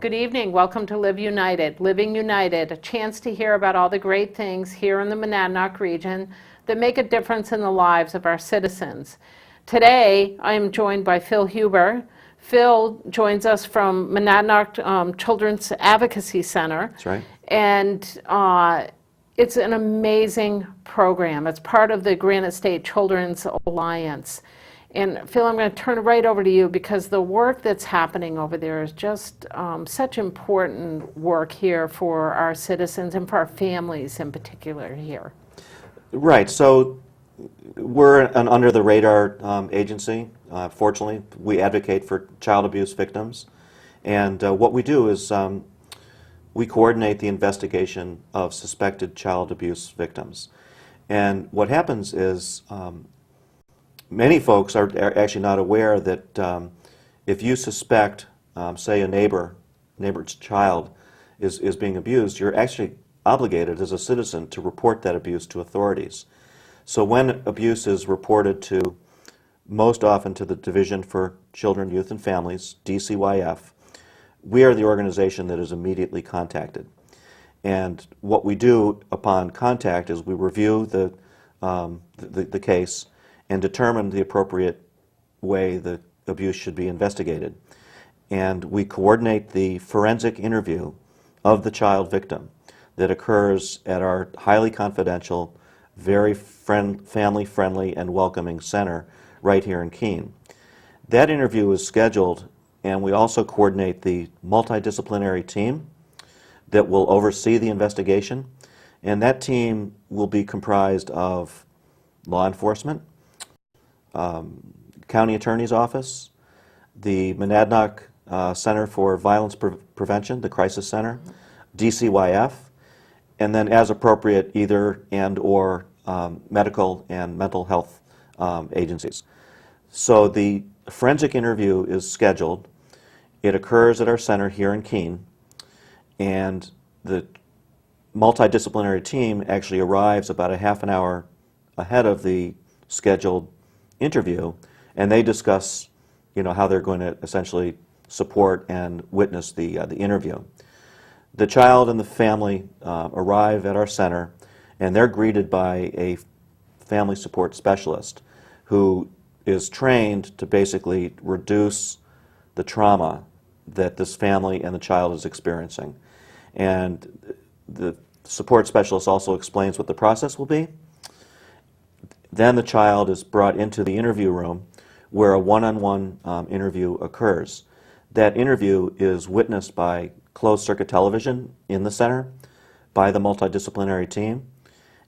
Good evening. Welcome to Live United. Living United, a chance to hear about all the great things here in the Monadnock region that make a difference in the lives of our citizens. Today, I am joined by Phil Huber. Phil joins us from Monadnock Children's Advocacy Center. That's right. And it's an amazing program. It's part of the Granite State Children's Alliance. And Phil, I'm going to turn it right over to you because the work that's happening over there is just such important work here for our citizens and for our families in particular here. Right. So we're an under-the-radar agency. Fortunately, we advocate for child abuse victims. And what we do is we coordinate the investigation of suspected child abuse victims. And what happens is many folks are actually not aware that if you suspect, say, a neighbor's child is being abused, you're actually obligated as a citizen to report that abuse to authorities. So when abuse is reported to, most often to the Division for Children, Youth, and Families, DCYF, we are the organization that is immediately contacted. And what we do upon contact is we review the case and determine the appropriate way the abuse should be investigated. And we coordinate the forensic interview of the child victim that occurs at our highly confidential, very family-friendly and welcoming center right here in Keene. That interview is scheduled, and we also coordinate the multidisciplinary team that will oversee the investigation. And that team will be comprised of law enforcement, County Attorney's Office, the Monadnock Center for Violence Prevention, the Crisis Center, DCYF, and then as appropriate either and or medical and mental health agencies. So the forensic interview is scheduled. It occurs at our center here in Keene, and the multidisciplinary team actually arrives about a half an hour ahead of the scheduled interview, and they discuss, how they're going to essentially support and witness the interview. The child and the family arrive at our center, and they're greeted by a family support specialist who is trained to basically reduce the trauma that this family and the child is experiencing. And the support specialist also explains what the process will be. Then the child is brought into the interview room where a one-on-one interview occurs. That interview is witnessed by closed-circuit television in the center, by the multidisciplinary team,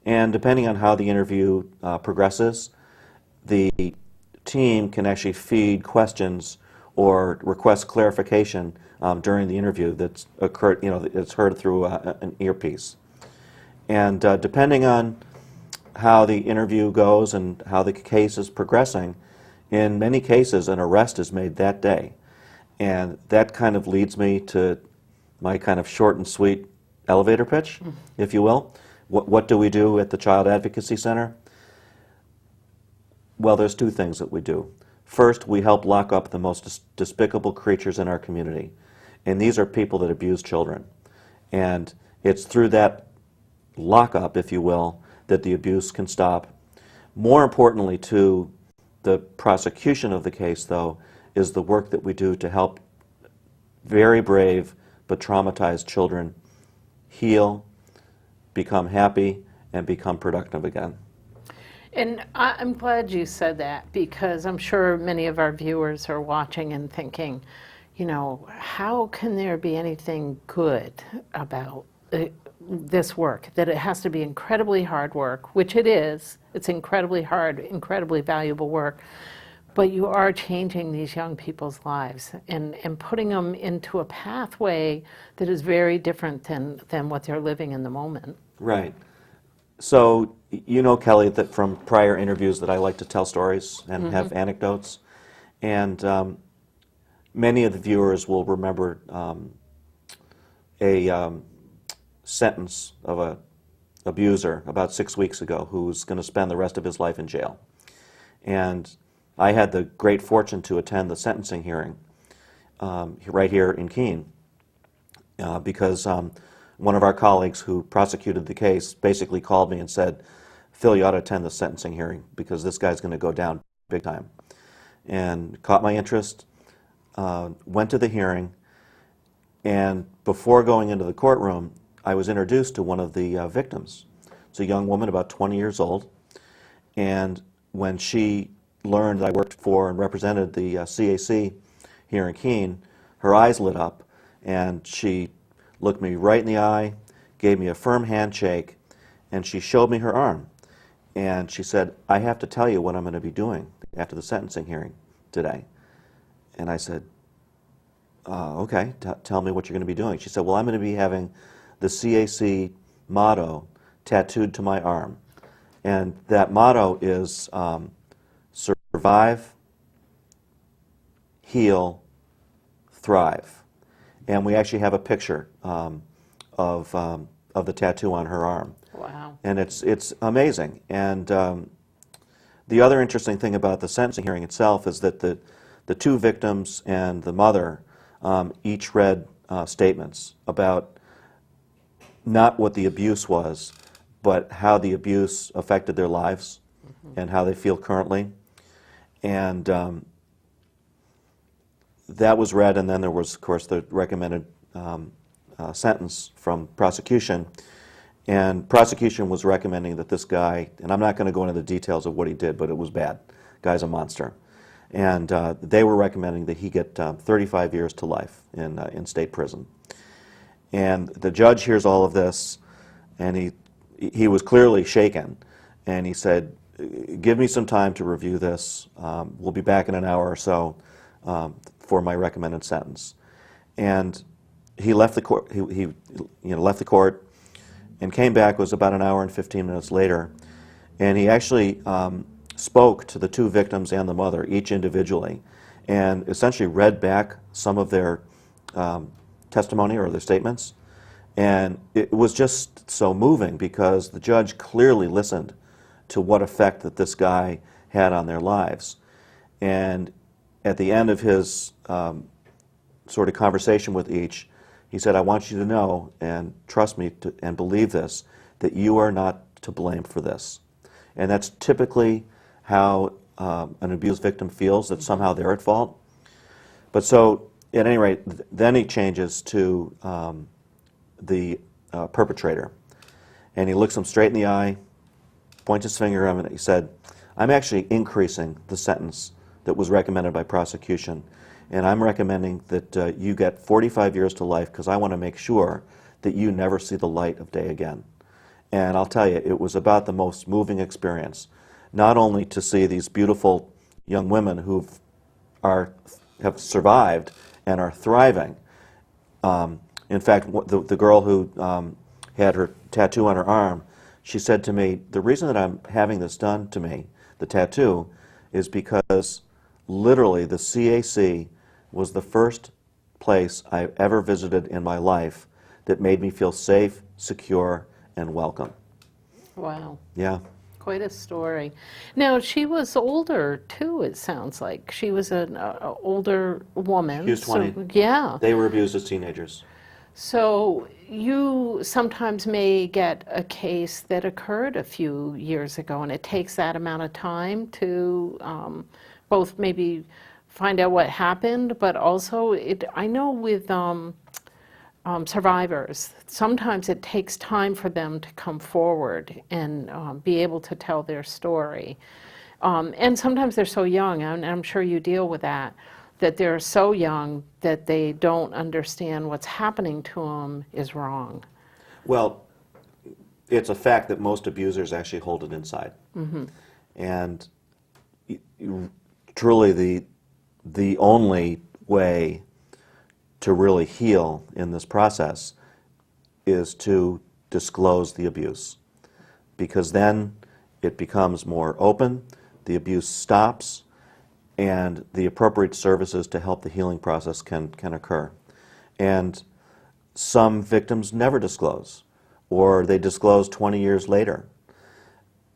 and depending on how the interview progresses, the team can actually feed questions or request clarification during the interview that's occurred, it's heard through an earpiece. And depending on how the interview goes and how the case is progressing, in many cases an arrest is made that day. And that kind of leads me to my kind of short and sweet elevator pitch, if you will. What do we do at the Child Advocacy Center? Well, there's two things that we do. First, we help lock up the most despicable creatures in our community. And these are people that abuse children. And it's through that lockup, if you will, that the abuse can stop. More importantly to the prosecution of the case, though, is the work that we do to help very brave but traumatized children heal, become happy, and become productive again. And I'm glad you said that because I'm sure many of our viewers are watching and thinking, how can there be anything good about this work? That it has to be incredibly hard work, which it is. It's incredibly hard, incredibly valuable work. But you are changing these young people's lives and putting them into a pathway that is very different than what they're living in the moment. Right. So, Kelly, that from prior interviews that I like to tell stories and have anecdotes. And many of the viewers will remember a sentence of an abuser about 6 weeks ago who's going to spend the rest of his life in jail. And I had the great fortune to attend the sentencing hearing right here in Keene. because one of our colleagues who prosecuted the case basically called me and said, Phil, you ought to attend the sentencing hearing because this guy's going to go down big time. And caught my interest, went to the hearing, and before going into the courtroom, I was introduced to one of the victims. It's a young woman about 20 years old, and when she learned that I worked for and represented the CAC here in Keene, her eyes lit up, and she looked me right in the eye, gave me a firm handshake, and she showed me her arm. And she said, I have to tell you what I'm going to be doing after the sentencing hearing today. And I said, okay, tell me what you're going to be doing. She said, well, I'm going to be having the CAC motto tattooed to my arm. And that motto is survive, heal, thrive. And we actually have a picture of the tattoo on her arm. Wow. And it's amazing. And the other interesting thing about the sentencing hearing itself is that the two victims and the mother each read statements about not what the abuse was, but how the abuse affected their lives and how they feel currently. And that was read, and then there was, of course, the recommended sentence from prosecution. And prosecution was recommending that this guy, and I'm not going to go into the details of what he did, but it was bad. Guy's a monster. And they were recommending that he get 35 years to life in state prison. And the judge hears all of this, and he was clearly shaken. And he said, give me some time to review this. We'll be back in an hour or so for my recommended sentence. And he left the court. He left the court and came back. It was about an hour and 15 minutes later, and he actually spoke to the two victims and the mother, each individually, and essentially read back some of their testimony or their statements. And it was just so moving because the judge clearly listened to what effect that this guy had on their lives. And at the end of his sort of conversation with each, he said, I want you to know and trust me and believe this, that you are not to blame for this. And that's typically how an abused victim feels, that somehow they're at fault. But so, at any rate, then he changes to the perpetrator. And he looks him straight in the eye, points his finger at him, and he said, I'm actually increasing the sentence that was recommended by prosecution. And I'm recommending that you get 45 years to life because I want to make sure that you never see the light of day again. And I'll tell you, it was about the most moving experience, not only to see these beautiful young women who have survived and are thriving. In fact, the girl who had her tattoo on her arm, she said to me, the reason that I'm having this done to me, the tattoo, is because literally the CAC was the first place I ever visited in my life that made me feel safe, secure, and welcome. Wow. Yeah. Quite a story. Now, she was older, too, it sounds like. She was an older woman. She was 20. So, yeah. They were abused as teenagers. So you sometimes may get a case that occurred a few years ago, and it takes that amount of time to both maybe find out what happened, but also I know with survivors, sometimes it takes time for them to come forward and be able to tell their story. And sometimes they're so young, and I'm sure you deal with that they're so young that they don't understand what's happening to them is wrong. Well, it's a fact that most abusers actually hold it inside. Mm-hmm. And truly the only way to really heal in this process is to disclose the abuse, because then it becomes more open, the abuse stops, and the appropriate services to help the healing process can occur. And some victims never disclose, or they disclose 20 years later.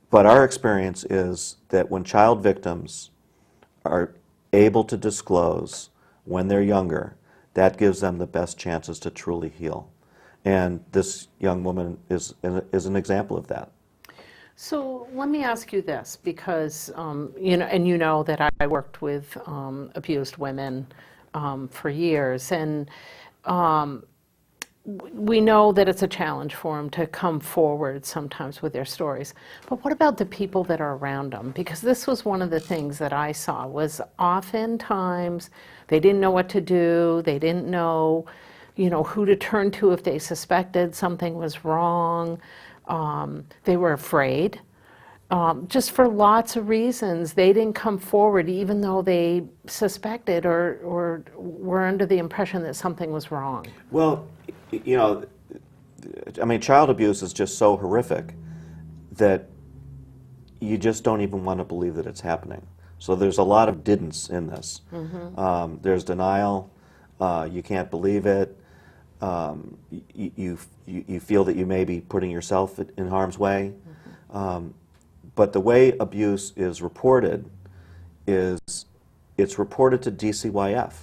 But our experience is that when child victims are able to disclose when they're younger, that gives them the best chances to truly heal. And this young woman is an example of that. So let me ask you this, because you know, and you know that I worked with abused women for years, and we know that it's a challenge for them to come forward sometimes with their stories. But what about the people that are around them? Because this was one of the things that I saw, was oftentimes they didn't know what to do, they didn't know, you know, who to turn to if they suspected something was wrong. They were afraid. Just for lots of reasons, they didn't come forward even though they suspected or were under the impression that something was wrong. Well, you know, I mean, child abuse is just so horrific that you just don't even want to believe that it's happening. So there's a lot of didn'ts in this. There's denial. You can't believe it. You feel that you may be putting yourself in harm's way. But the way abuse is reported is it's reported to DCYF.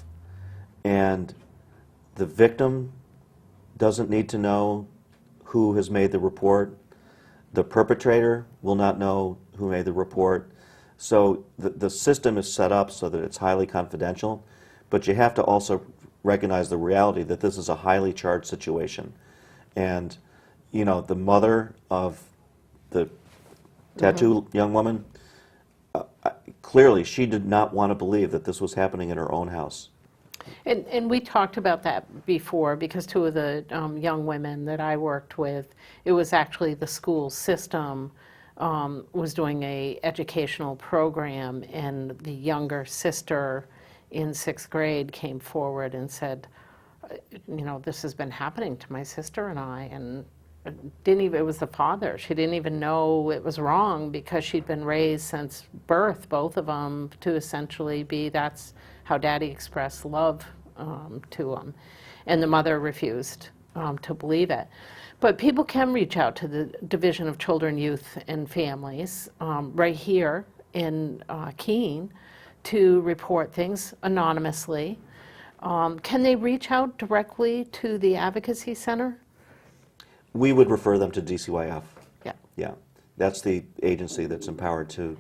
And the victim doesn't need to know who has made the report. The perpetrator will not know who made the report. So the system is set up so that it's highly confidential, but you have to also recognize the reality that this is a highly charged situation. And, you know, the mother of the tattoo young woman, clearly she did not want to believe that this was happening in her own house. And we talked about that before, because two of the young women that I worked with, it was actually the school system was doing a educational program, and the younger sister in 6th grade came forward and said, you know, this has been happening to my sister and I, and it was the father. She didn't even know it was wrong because she'd been raised since birth, both of them, to essentially be, that's how daddy expressed love to him. And the mother refused to believe it. But people can reach out to the Division of Children, Youth, and Families right here in Keene to report things anonymously. Can they reach out directly to the Advocacy Center? We would refer them to DCYF. Yeah. Yeah, that's the agency that's empowered to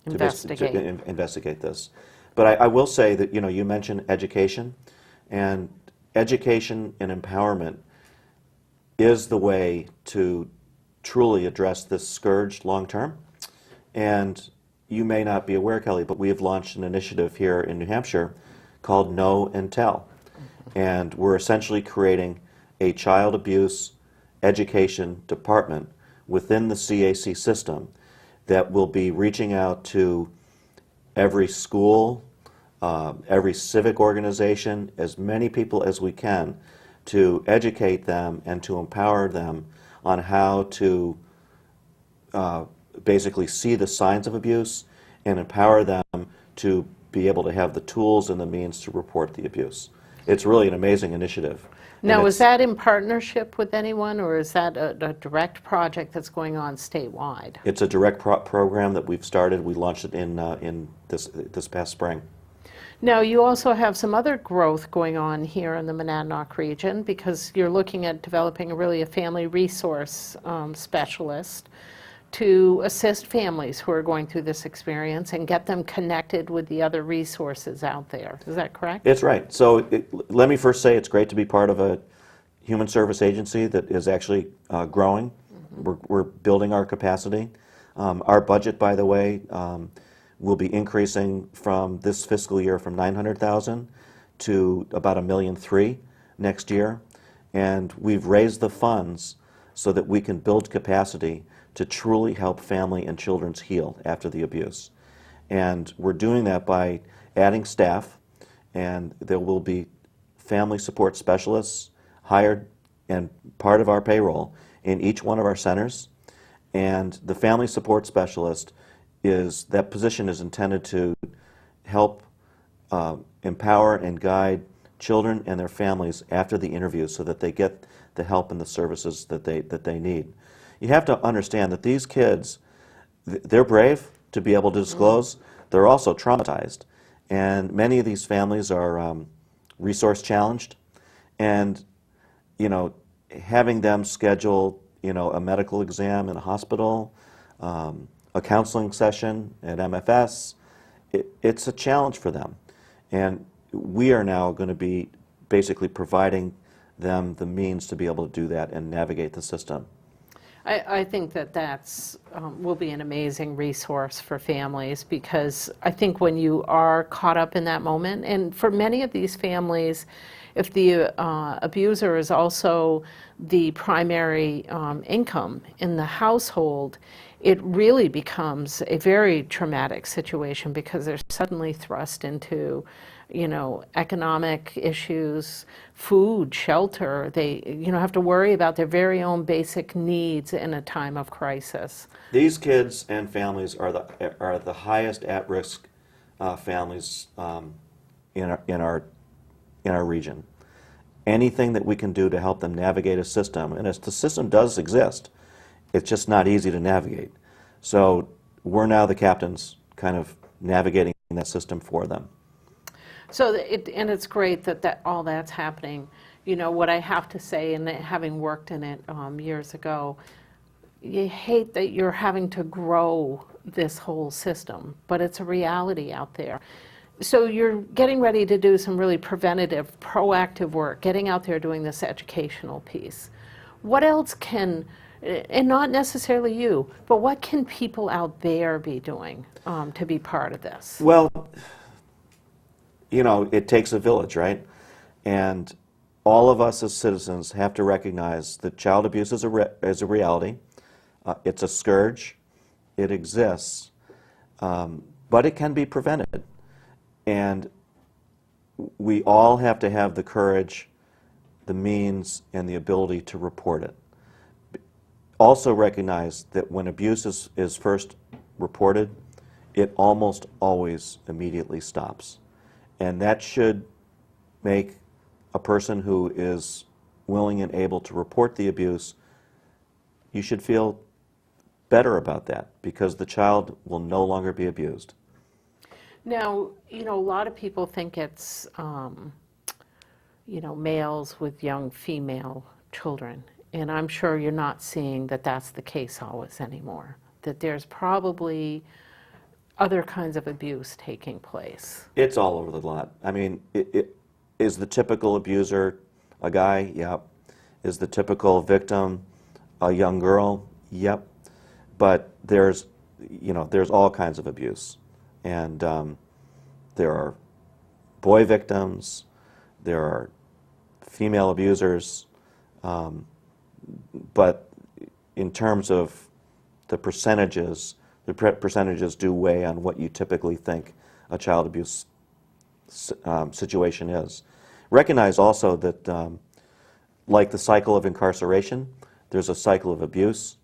Investigate. investigate this. But I will say that, you know, you mentioned education, and education and empowerment is the way to truly address this scourge long term. And you may not be aware, Kelly, but we have launched an initiative here in New Hampshire called Know and Tell. And we're essentially creating a child abuse education department within the CAC system that will be reaching out to every school, every civic organization, as many people as we can, to educate them and to empower them on how to basically see the signs of abuse and empower them to be able to have the tools and the means to report the abuse. It's really an amazing initiative. Now, is that in partnership with anyone, or is that a direct project that's going on statewide? It's a direct program that we've started. We launched it in this past spring. Now, you also have some other growth going on here in the Monadnock region, because you're looking at developing a family resource specialist to assist families who are going through this experience and get them connected with the other resources out there. Is that correct? It's right. So let me first say it's great to be part of a human service agency that is actually growing. We're building our capacity. Our budget, by the way, will be increasing from this fiscal year from $900,000 to about $1.3 million next year. And we've raised the funds so that we can build capacity to truly help family and children heal after the abuse. And we're doing that by adding staff, and there will be family support specialists hired and part of our payroll in each one of our centers. And the family support specialist that position is intended to help empower and guide children and their families after the interview so that they get the help and the services that they need. You have to understand that these kids, they're brave to be able to disclose. They're also traumatized. And many of these families are resource challenged, and having them schedule a medical exam in a hospital, a counseling session at MFS, it's a challenge for them. And we are now going to be basically providing them the means to be able to do that and navigate the system. I think that will be an amazing resource for families, because I think when you are caught up in that moment, and for many of these families, if the abuser is also the primary income in the household, it really becomes a very traumatic situation, because they're suddenly thrust into economic issues, food, shelter. They, have to worry about their very own basic needs in a time of crisis. These kids and families are the highest at-risk families in our region. Anything that we can do to help them navigate a system, and the system does exist, it's just not easy to navigate. So we're now the captains kind of navigating that system for them. So it's great that all that's happening. What I have to say, and having worked in it years ago, you hate that you're having to grow this whole system, but it's a reality out there. So you're getting ready to do some really preventative, proactive work, getting out there doing this educational piece. What else can, and not necessarily you, but what can people out there be doing to be part of this? Well, it takes a village, right? And all of us as citizens have to recognize that child abuse is a reality. It's a scourge. It exists. But it can be prevented. And we all have to have the courage, the means, and the ability to report it. Also recognize that when abuse is first reported, it almost always immediately stops. And that should make a person who is willing and able to report the abuse, you should feel better about that, because the child will no longer be abused. Now, a lot of people think it's, males with young female children. And I'm sure you're not seeing that that's the case always anymore, that there's probably other kinds of abuse taking place. It's all over the lot. I mean, is the typical abuser a guy? Yep. Is the typical victim a young girl? Yep. But there's all kinds of abuse. And there are boy victims, there are female abusers, but in terms of the percentages do weigh on what you typically think a child abuse situation is. Recognize also that, like the cycle of incarceration, there's a cycle of abuse.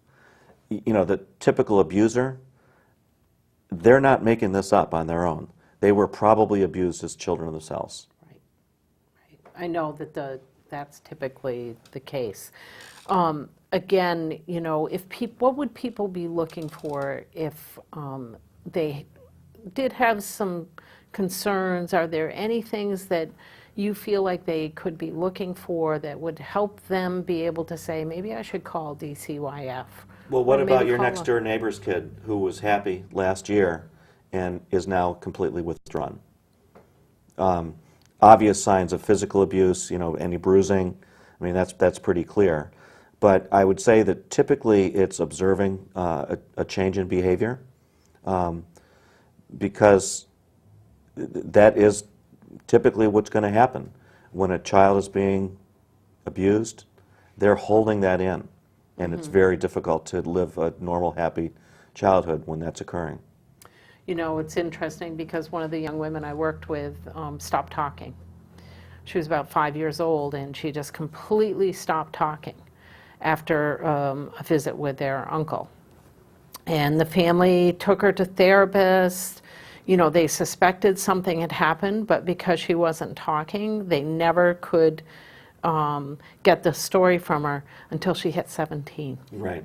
The typical abuser, they're not making this up on their own. They were probably abused as children themselves. Right. I know that that's typically the case. Again, what would people be looking for if they did have some concerns? Are there any things that you feel like they could be looking for that would help them be able to say, maybe I should call DCYF? Well, what about your next door neighbor's kid who was happy last year and is now completely withdrawn? Obvious signs of physical abuse, any bruising, I mean, that's pretty clear. But I would say that typically it's observing a change in behavior, because that is typically what's going to happen. When a child is being abused, they're holding that in, and it's very difficult to live a normal, happy childhood when that's occurring. It's interesting because one of the young women I worked with stopped talking. She was about 5 years old, and she just completely stopped talking after a visit with their uncle. And the family took her to therapists. They suspected something had happened, but because she wasn't talking, they never could get the story from her until she hit 17. Right.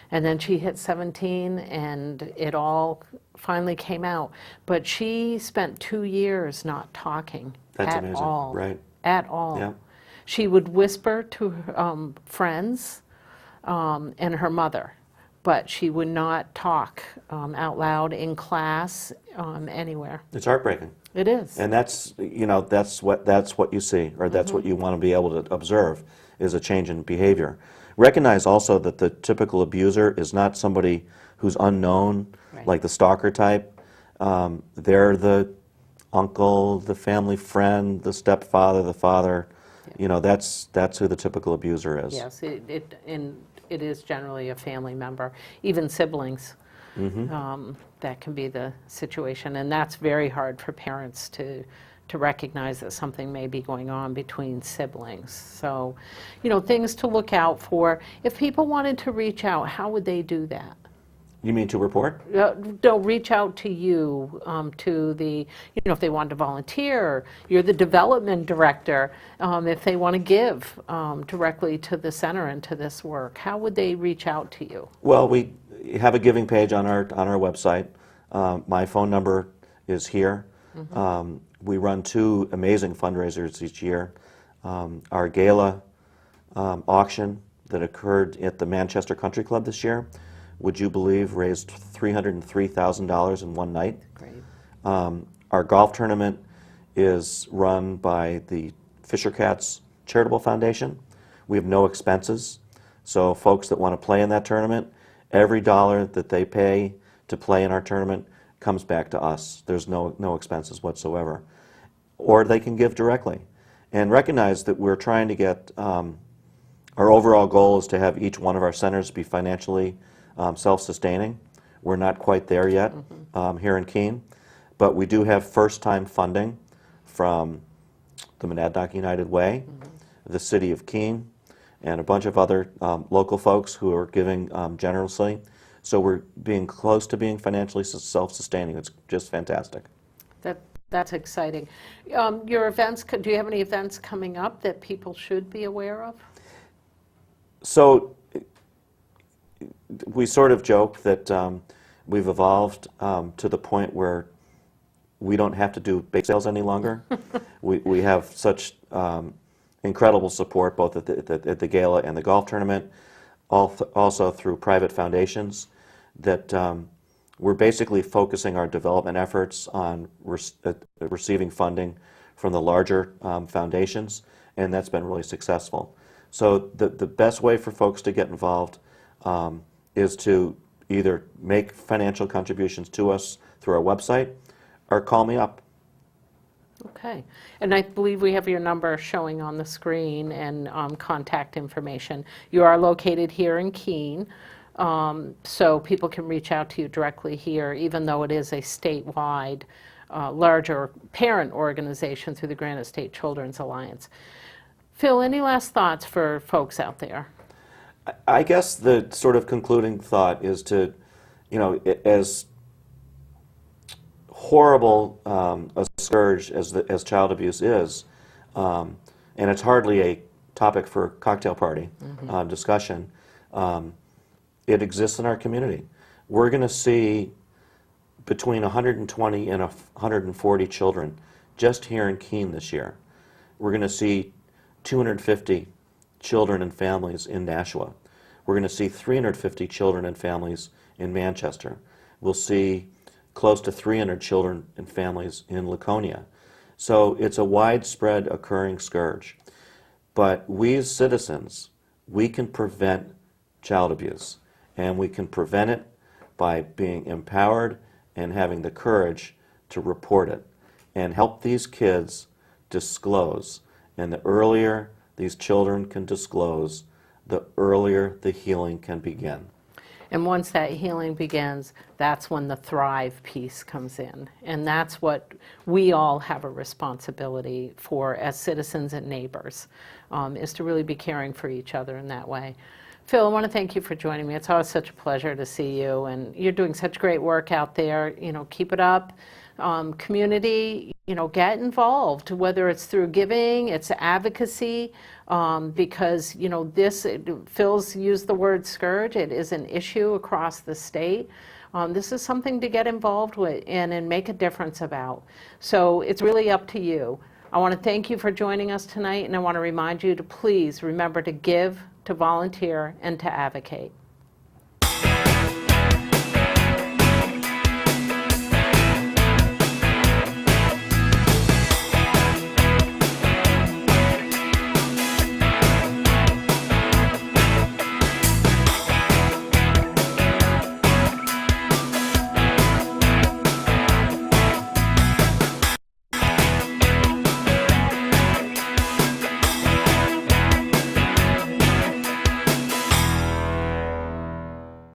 And then she hit 17, and it all finally came out. But she spent 2 years not talking That's at amazing. all. Right. at all. Yeah. She would whisper to her, friends and her mother, but she would not talk out loud in class, anywhere. It's heartbreaking. It is. And that's, that's what you see, or that's what you want to be able to observe, is a change in behavior. Recognize also that the typical abuser is not somebody who's unknown, Right. like the stalker type. They're the uncle, the family friend, the stepfather, the father. That's who the typical abuser is. Yes, it is generally a family member, even siblings. That can be the situation, and that's very hard for parents to recognize that something may be going on between siblings. So, things to look out for. If people wanted to reach out, how would they do that? You mean to report? They'll reach out to you, to the, if they want to volunteer, you're the development director, if they want to give directly to the center and to this work, how would they reach out to you? Well, we have a giving page on our website. My phone number is here. We run 2 amazing fundraisers each year. Our gala auction that occurred at the Manchester Country Club this year, would you believe, raised $303,000 in one night. Great. Our golf tournament is run by the Fisher Cats Charitable Foundation. We have no expenses, so folks that want to play in that tournament, every dollar that they pay to play in our tournament comes back to us. There's no expenses whatsoever. Or they can give directly. And recognize that we're trying to get, our overall goal is to have each one of our centers be financially self-sustaining. We're not quite there yet here in Keene, but we do have first-time funding from the Monadnock United Way, the City of Keene, and a bunch of other local folks who are giving generously. So we're being close to being financially self-sustaining. It's just fantastic. That's exciting. Your events, do you have any events coming up that people should be aware of? So we sort of joke that we've evolved to the point where we don't have to do bake sales any longer. we have such incredible support both at the gala and the golf tournament, also through private foundations, that we're basically focusing our development efforts on receiving funding from the larger foundations, and that's been really successful. So the best way for folks to get involved is to either make financial contributions to us through our website or call me up. Okay. And I believe we have your number showing on the screen and contact information. You are located here in Keene, so people can reach out to you directly here, even though it is a statewide, larger parent organization through the Granite State Children's Alliance. Phil, any last thoughts for folks out there? I guess the sort of concluding thought is to, as horrible a scourge as child abuse is, and it's hardly a topic for cocktail party discussion, it exists in our community. We're going to see between 120 and 140 children just here in Keene this year. We're going to see 250 children and families in Nashua. We're going to see 350 children and families in Manchester. We'll see close to 300 children and families in Laconia. So it's a widespread occurring scourge. But we as citizens, we can prevent child abuse, and we can prevent it by being empowered and having the courage to report it and help these kids disclose. And the earlier these children can disclose, the earlier the healing can begin. And once that healing begins, that's when the thrive piece comes in. And that's what we all have a responsibility for as citizens and neighbors, is to really be caring for each other in that way. Phil, I want to thank you for joining me. It's always such a pleasure to see you, and you're doing such great work out there. Keep it up. Community, get involved, whether it's through giving, it's advocacy, because, Phil's used the word scourge. It is an issue across the state. This is something to get involved with and make a difference about. So it's really up to you. I want to thank you for joining us tonight, and I want to remind you to please remember to give, to volunteer, and to advocate.